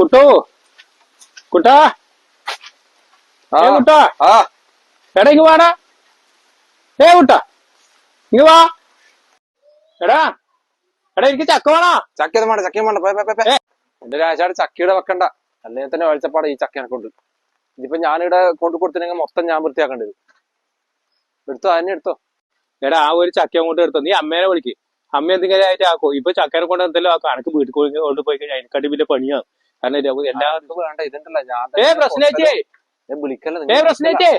കുട്ടു കുട്ടാ കുട്ടാ എടാ ഇങ്ങ് വാടാ കുട്ടാ ഇങ്ങ് വാ എടാ എടാ എനിക്ക് ചക്ക വേണോ ചക്കയൊന്നും വേണ്ട ചക്കയും വേണ്ട എന്റെ രാജാട് ചക്കയുടെ വെക്കണ്ട അല്ലെങ്കിൽ തന്നെ വെളിച്ചപ്പാട് ഈ ചക്കനെ കൊണ്ട് ഇതിപ്പോ ഞാനിവിടെ കൊണ്ടു കൊടുത്തില്ലെങ്കിൽ മൊത്തം ഞാൻ വൃത്തിയാക്കേണ്ടത് എടുത്തോ അതിനെ എടുത്തോ എടാ ആ ഒരു ചക്ക അങ്ങോട്ട് എടുത്തോ നീ അമ്മേനെ വിളിക്ക് അമ്മ എന്തെങ്കിലും ആയിട്ട് ആക്കോ ഇപ്പൊ ചക്കനെ കൊണ്ട് എന്തെല്ലോ ആക്കോ അനക്ക് വീട്ടിൽ കൊണ്ട് പോയി കഴിഞ്ഞാൽ അതിനെക്കാട്ടി വലിയ പണിയാണ് കാരണം എല്ലാവർക്കും വേണ്ട ഇതുണ്ടല്ലോ ഞാൻ പ്രശ്നേച്ചേ വിളിക്കല്ലേ പ്രശ്നേച്ചേ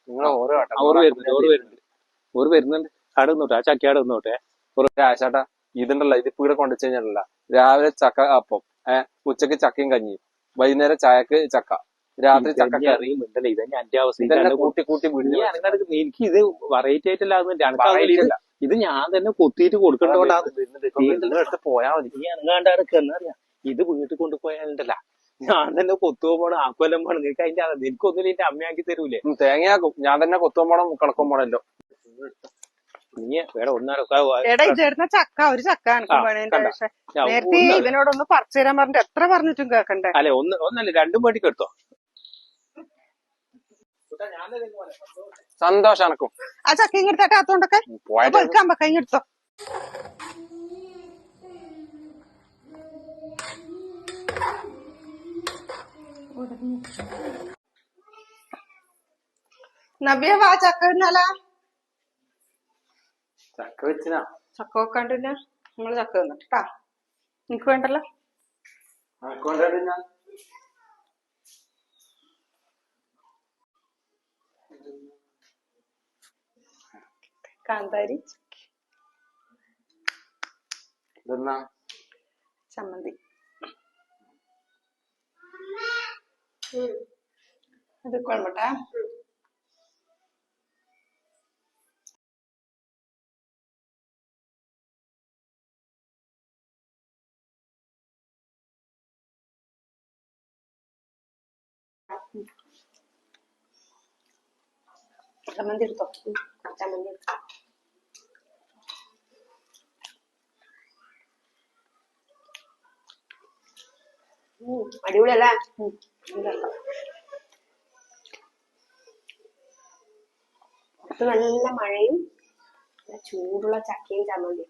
നിങ്ങൾ ഓരോ ഓര് വരുന്നുണ്ട് അവിടെ നിന്നോട്ടെ ആ ചക്ക അവിടെ നിന്നോട്ടെ രാശാട്ടാ ഇതുണ്ടല്ലോ ഇതിപ്പോ ഇവിടെ കൊണ്ടുവച്ച് കഴിഞ്ഞാലല്ല രാവിലെ ചക്ക അപ്പം ഉച്ചക്ക് ചക്കയും കഞ്ഞിയും വൈകുന്നേരം ചായക്ക് ചക്ക രാത്രി ചക്ക അറിയുന്നുണ്ടല്ലേ ഇതന്നെ എന്റെ അവസ്ഥ കൂട്ടി കൂട്ടി എനിക്ക് ഇത് വെറൈറ്റി ആയിട്ടല്ല ഇത് ഞാൻ തന്നെ കൊത്തിയിട്ട് കൊടുക്കേണ്ടതുകൊണ്ടാണ് പോയാ മതി നീ അനങ്ങാണ്ടറിയാം ഇത് വീട്ടിൽ കൊണ്ടുപോയാലുണ്ടല്ല ഞാൻ തന്നെ കൊത്തുപോകണം ആക്കുവല്ലം പോണം നിനക്ക് അതിന്റെ എനിക്കൊന്നും എന്റെ അമ്മയാക്കി തരൂലേ തേങ്ങയാക്കും ഞാൻ തന്നെ കൊത്തുപോകണം കിടക്കും പോണല്ലോ നീ വേറെ ചക്ക ഒരു ചക്ക നേരത്തെ ഇവനോടൊന്ന് പറിച്ചു തരാൻ പറഞ്ഞിട്ട് എത്ര പറഞ്ഞിട്ടും കേക്കണ്ടേ അല്ലെ ഒന്നല്ല രണ്ടും വേണ്ടി കേട്ടോ സന്തോഷം എനക്കും ആ ചക്ക ഇങ്ങെടുത്തട്ടെ അത്തോണ്ടൊക്കെ വെക്കാൻ വെക്ക ഇങ്ങെടുത്തോ നബിയ വാ ചക്ക ഇന്നാലാ ചക്ക വെച്ചിനാ ചക്ക വെക്കാണ്ടില്ല നമ്മള് ചക്ക തിന്നിട്ടാ നിനക്ക് വേണ്ടല്ലോ കാന്താരി ചമ്മന്തി അത് കൊള്ളട്ടെ ചമ്മന്തി എടുത്തോ ചമ്മന്തി എടുത്തോ അടിപൊളിയല്ലേ അത് നല്ല മഴയും ചൂടുള്ള ചക്കയും ചമ്മന്തിയും